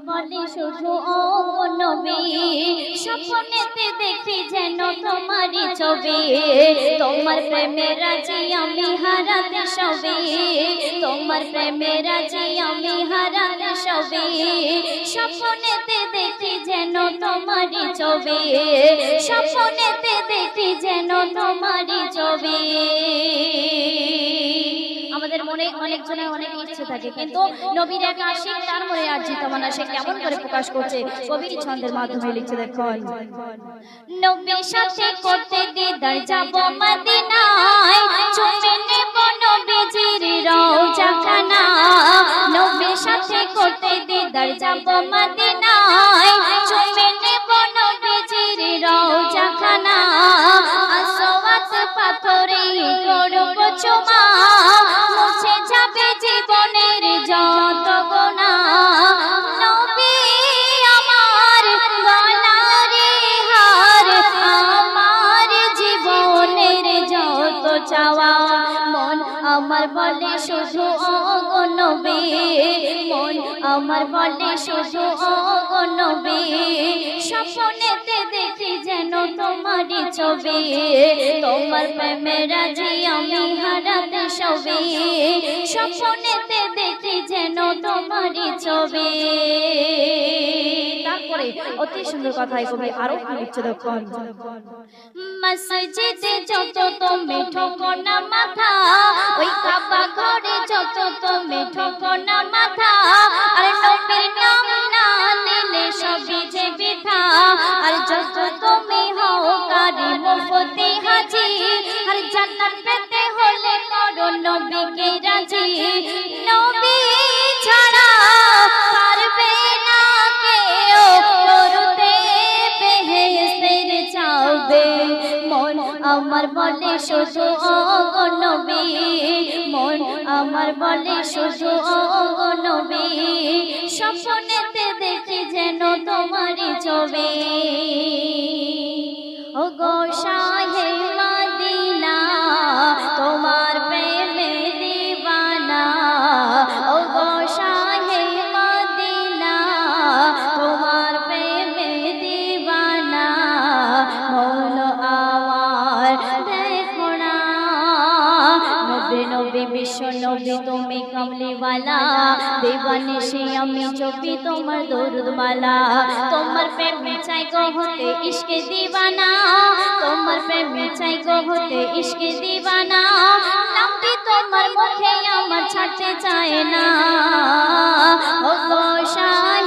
বলে শুধু ও নবী, স্বপ্নেতে দেখি যেন তোমারই ছবি, তোমার প্রেমে রাজি আমি হারাতে সবে, তোমার প্রেমে রাজি আমি হারাতে সবে, স্বপ্নেতে দেখি যেন তোমারই ছবি, স্বপ্নেতে দেখি যেন তোমারই ছবি। আমাদের মনে অনেক জনের অনেক ইচ্ছে থাকে, কিন্তু নবীর এক আশিক তার মনে আরজি তামান্না সে কেমন করে প্রকাশ করছে কবি ছন্দের মাধ্যমে লিখছে দেখুন। নবীর সাথে করতে দিদার যাব মদিনায়, চুমে নেব নবীজির রওজাখানা, নবীর সাথে করতে দিদার যাব মদিনায়, চুমে নেব নবীজির রওজাখানা, আসওয়াত পাথরে করব চুমা, মুছে যাবে জীবনের যত গুনাহ, নবী আমার গলারে হার, আমার জীবনের যত চাওয়া, মন আমার বলে শুধু ও নবী, মন আমার বলে শুধু ও নবী, স্বপ্নেতে দেখি যেন তোমারই ছবি, তোমার প্রেমে রাজি আমি হারাতে সবে, স্বপ্নেতে দেখি যেন তোমারই ছবি। তারপরে অতি সুন্দর কথায় কবি আরো কি লিখছে দেখুন। মসজিদে যত তুমি ঠোকো না মাথা, ওই কাবা ঘরে যত তুমি ঠোকো না মাথা, আর নবীর নাম না নিলে সবই যে বৃথা, আর যত তুমি হও কারি মুফতি হাজি, আর জান্নাত পেতে হলে করো নবীকে রাজি, নবী ছাড়া পারবে না কেউ করতে বেহেশতের চাবে, মন আমার বলে শুধু ও নবী, মন আমার বলে শুধু ও নবী, স্বপ্নেতে দেখি যেন তোমারই ছবি, ও গো শাহে মদিনা তোমার প্রেমে দিওয়ানা, ও গো শাহে মদিনা তোমার প্রেমে দিওয়ানা, মন আমার দেখো না, নবী নবী বিশ্ব নবী তুমি কামলিওয়ালা, দেওয়ানে সে আমি জপি তোমার দরুদ মালা, তোমার প্রেমে চাই গো হতে ইশকে দিওয়ানা, তোমার প্রেমে চাই গো হতে ইশকে দিওয়ানা, নামটি তোমার মুখে আমার ছাড়তে চায় না, ও গো শাহে